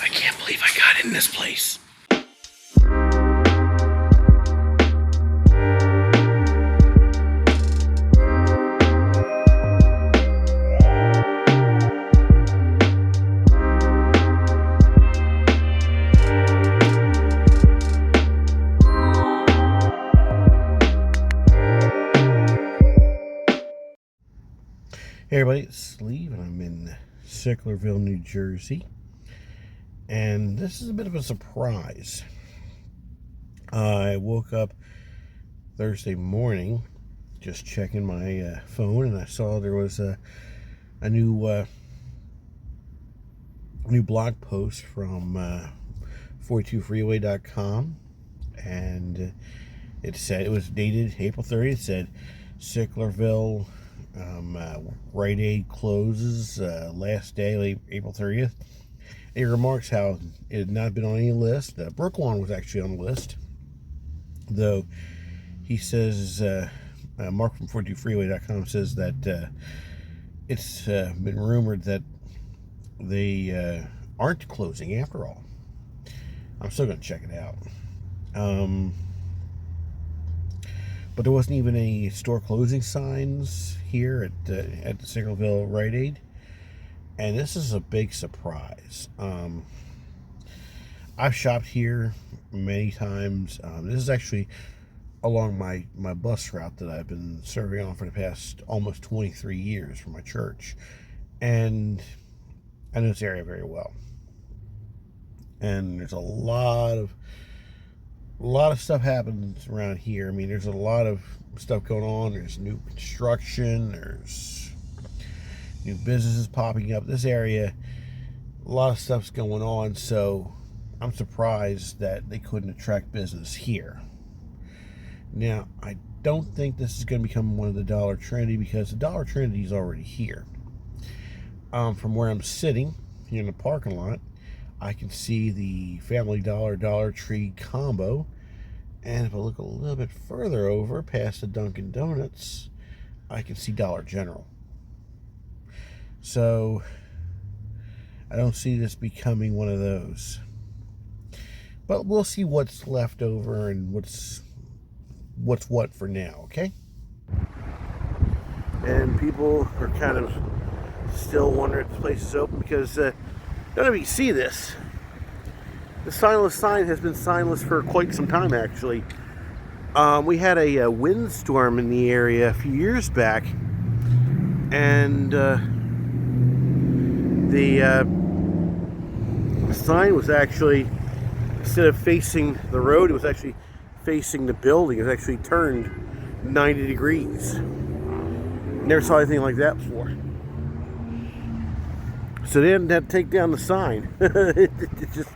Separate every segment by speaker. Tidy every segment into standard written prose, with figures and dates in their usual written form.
Speaker 1: I can't believe I got in this place. Hey everybody, it's Lee, and I'm in Sicklerville, New Jersey, and this is a bit of a surprise. I woke up Thursday morning just checking my phone, and I saw there was a new blog post from 42freeway.com, and it said, it was dated April 30th. It said Sicklerville Rite Aid closes last day, April 30th. It remarks how it had not been on any list. Brooklawn was actually on the list, though he says, Mark from 42freeway.com says that it's been rumored that they aren't closing after all. I'm still going to check it out. But there wasn't even any store closing signs here at the Sicklerville Rite Aid, and this is a big surprise. I've shopped here many times. This is actually along my bus route that I've been serving on for the past almost 23 years for my church, and I know this area very well. And there's a lot of stuff happens around here. I mean, there's a lot of stuff going on. There's new construction, there's new businesses popping up. This area, a lot of stuff's going on, so I'm surprised that they couldn't attract business here. Now, I don't think this is going to become one of the Dollar Trinity, because the Dollar Trinity is already here. From where I'm sitting here in the parking lot, I can see the Family Dollar Tree combo, and if I look a little bit further over past the Dunkin' Donuts, I can see Dollar General. So I don't see this becoming one of those, but we'll see what's left over and what's what for now. Okay. And people are kind of still wondering if the place is open, because I don't know if you can see this. The signless sign has been signless for quite some time, actually. We had a windstorm in the area a few years back, and the sign was actually, instead of facing the road, it was actually facing the building. It was actually turned 90 degrees. Never saw anything like that before. So they didn't have to take down the sign. it just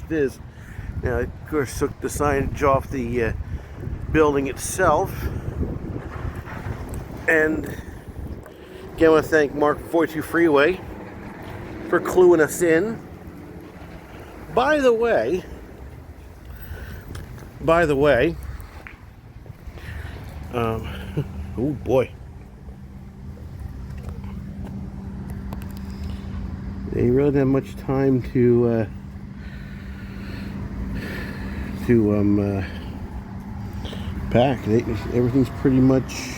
Speaker 1: is. Now, of course, took the signage off the building itself. And again, I want to thank Mark 42 Freeway for cluing us in. By the way, oh boy. They really didn't have much time to pack. Everything's pretty much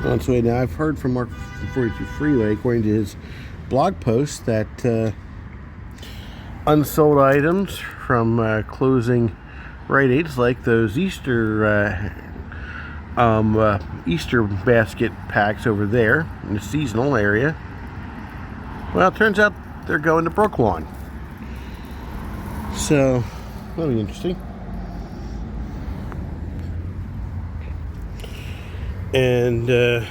Speaker 1: on its way. Now, I've heard from Mark 42 Freeway, according to his blog post, that unsold items from closing Rite Aids, like those Easter basket packs over there in the seasonal area, well, it turns out they're going to Brooklawn. So, that'll be interesting. And, let's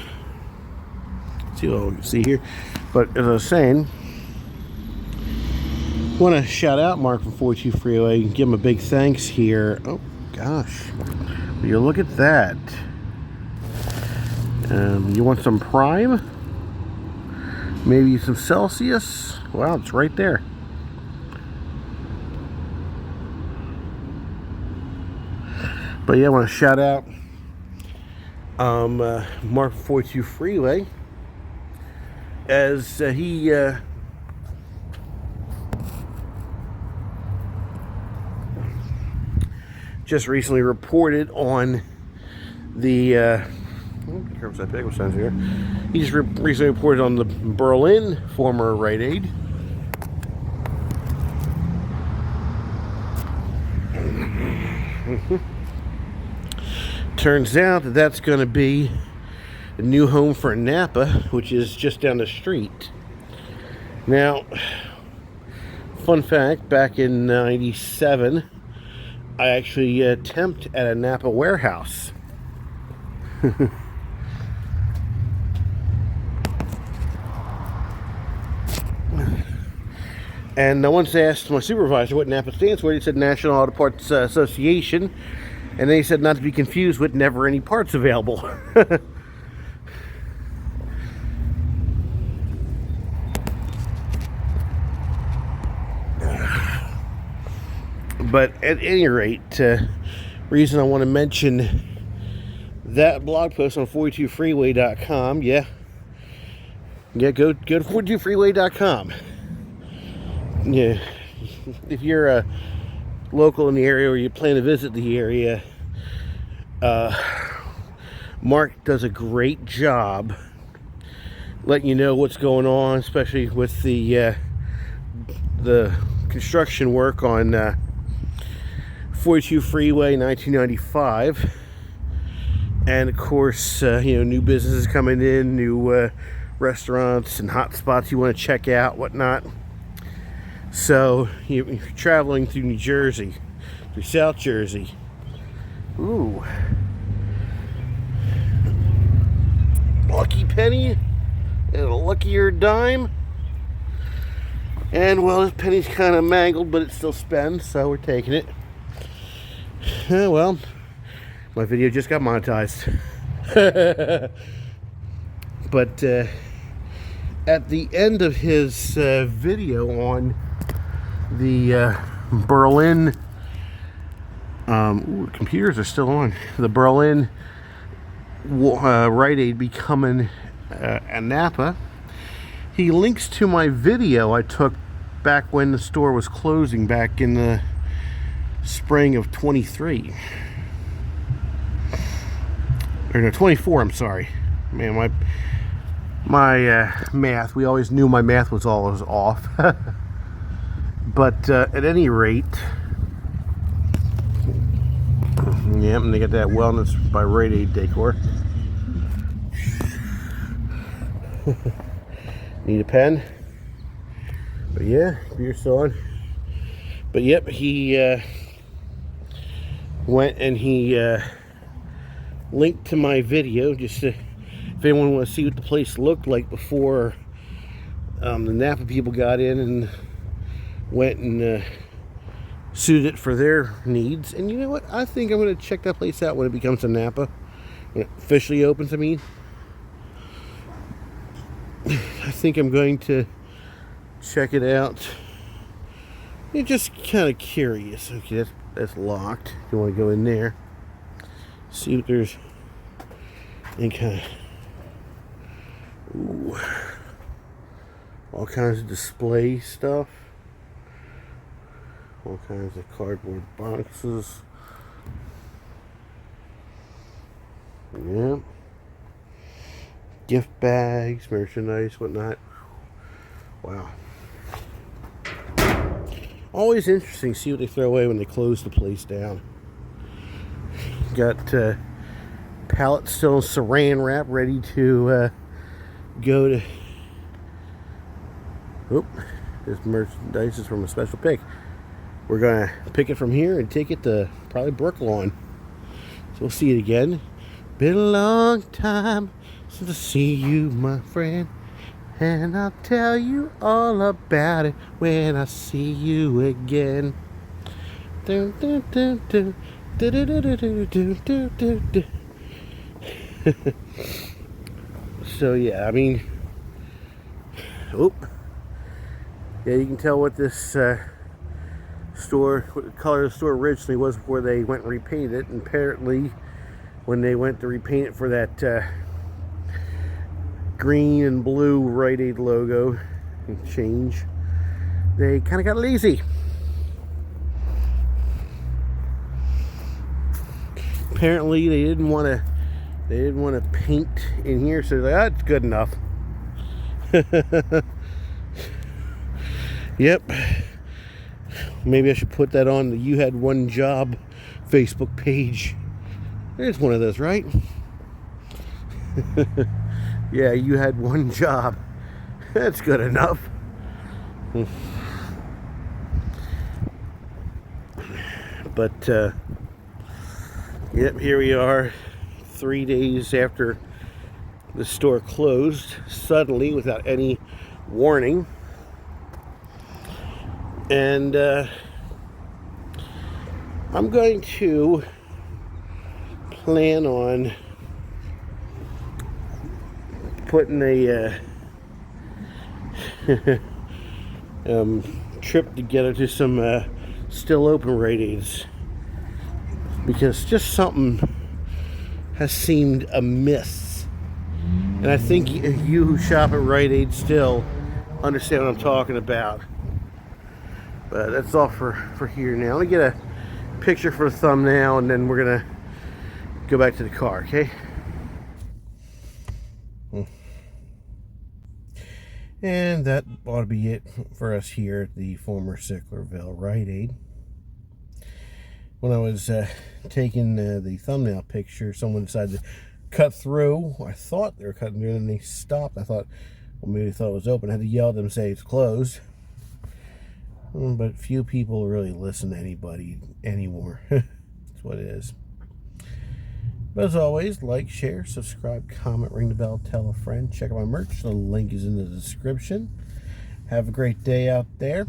Speaker 1: see what we can see here. But as I was saying, I want to shout out Mark from 42 Freeway and give him a big thanks here. Oh, gosh. Will you look at that? You want some Prime? Maybe some Celsius? Wow, it's right there. But yeah, I want to shout out Mark 42 Freeway, as he just recently reported on the here's that bagel signs here. He just recently reported on the Berlin, former Rite Aid. Turns out that that's going to be a new home for Napa, which is just down the street. Now, fun fact, back in '97, I actually temped at a Napa warehouse. And once I asked my supervisor what NAPA stands for, he said National Auto Parts Association, and then he said not to be confused with never any parts available. But at any rate, reason I want to mention that blog post on 42freeway.com, go to 42freeway.com. Yeah, if you're a local in the area or you plan to visit the area, Mark does a great job letting you know what's going on, especially with the construction work on 42 Freeway 1995. And of course, new businesses coming in, new restaurants and hot spots you want to check out, whatnot. So, if you're traveling through New Jersey, through South Jersey, ooh, lucky penny and a luckier dime. And, well, this penny's kind of mangled, but it still spends, so we're taking it. Well, my video just got monetized. But at the end of his video on the Berlin, computers are still on, the Berlin Rite Aid becoming a Napa, he links to my video I took back when the store was closing back in the spring of 23. Or no, 24, I'm sorry. Man, my math, we always knew my math was always off. But at any rate, yeah, and they got that Wellness by Rite Aid decor. Need a pen? But yeah, beer's still on. But yep, he went and he linked to my video just to, if anyone wants to see what the place looked like before the Napa people got in and went and suited it for their needs. And you know what? I think I'm going to check that place out when it becomes a Napa. When it officially opens, I mean. I think I'm going to check it out. You're just kind of curious. Okay, that's locked. You want to go in there. See if there's any kind of all kinds of display stuff, all kinds of cardboard boxes. Yeah, gift bags, merchandise, whatnot. Wow. Always interesting to see what they throw away when they close the place down. Got pallets still in saran wrap ready to go to. Oop, this merchandise is from a special pick. We're gonna pick it from here and take it to probably Brooklawn. So we'll see it again. Been a long time since I see you, my friend, and I'll tell you all about it when I see you again. Dun, dun, dun, dun. So yeah, I mean, yeah, you can tell what this store, what the color of the store originally was before they went and repainted it. And apparently, when they went to repaint it for that green and blue Rite Aid logo and change, they kind of got lazy. apparently they didn't want to paint in here, so they're like, that's good enough. Yep. Maybe I should put that on the You Had One Job Facebook page. There's one of those, right? Yeah, you had one job. That's good enough. But, yep, here we are 3 days after the store closed, suddenly, without any warning. And I'm going to plan on putting a trip together to some still open Rite Aids, because just something has seemed amiss. And I think you who shop at Rite Aid still understand what I'm talking about. But that's all for here now. Let me get a picture for the thumbnail, and then we're gonna go back to the car, okay? And that ought to be it for us here at the former Sicklerville Rite Aid. When I was taking the thumbnail picture, someone decided to cut through. I thought they were cutting through, and they stopped. I thought, well, maybe they thought it was open. I had to yell at them and say it's closed. But few people really listen to anybody anymore. That's what it is. But as always, like, share, subscribe, comment, ring the bell, tell a friend. Check out my merch. The link is in the description. Have a great day out there.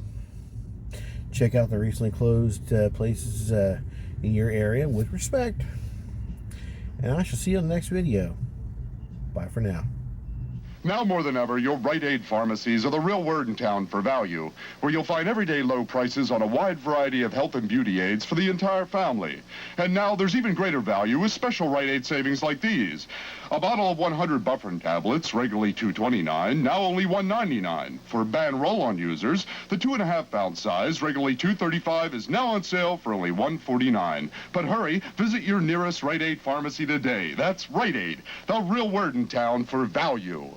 Speaker 1: Check out the recently closed places in your area with respect. And I shall see you in the next video. Bye for now.
Speaker 2: Now more than ever, your Rite Aid pharmacies are the real word in town for value, where you'll find everyday low prices on a wide variety of health and beauty aids for the entire family. And now there's even greater value with special Rite Aid savings like these. A bottle of 100 Bufferin tablets, regularly $2.29, now only $1.99. For band roll-on users, the 2.5-ounce size, regularly $2.35, is now on sale for only $1.49. But hurry, visit your nearest Rite Aid pharmacy today. That's Rite Aid, the real word in town for value.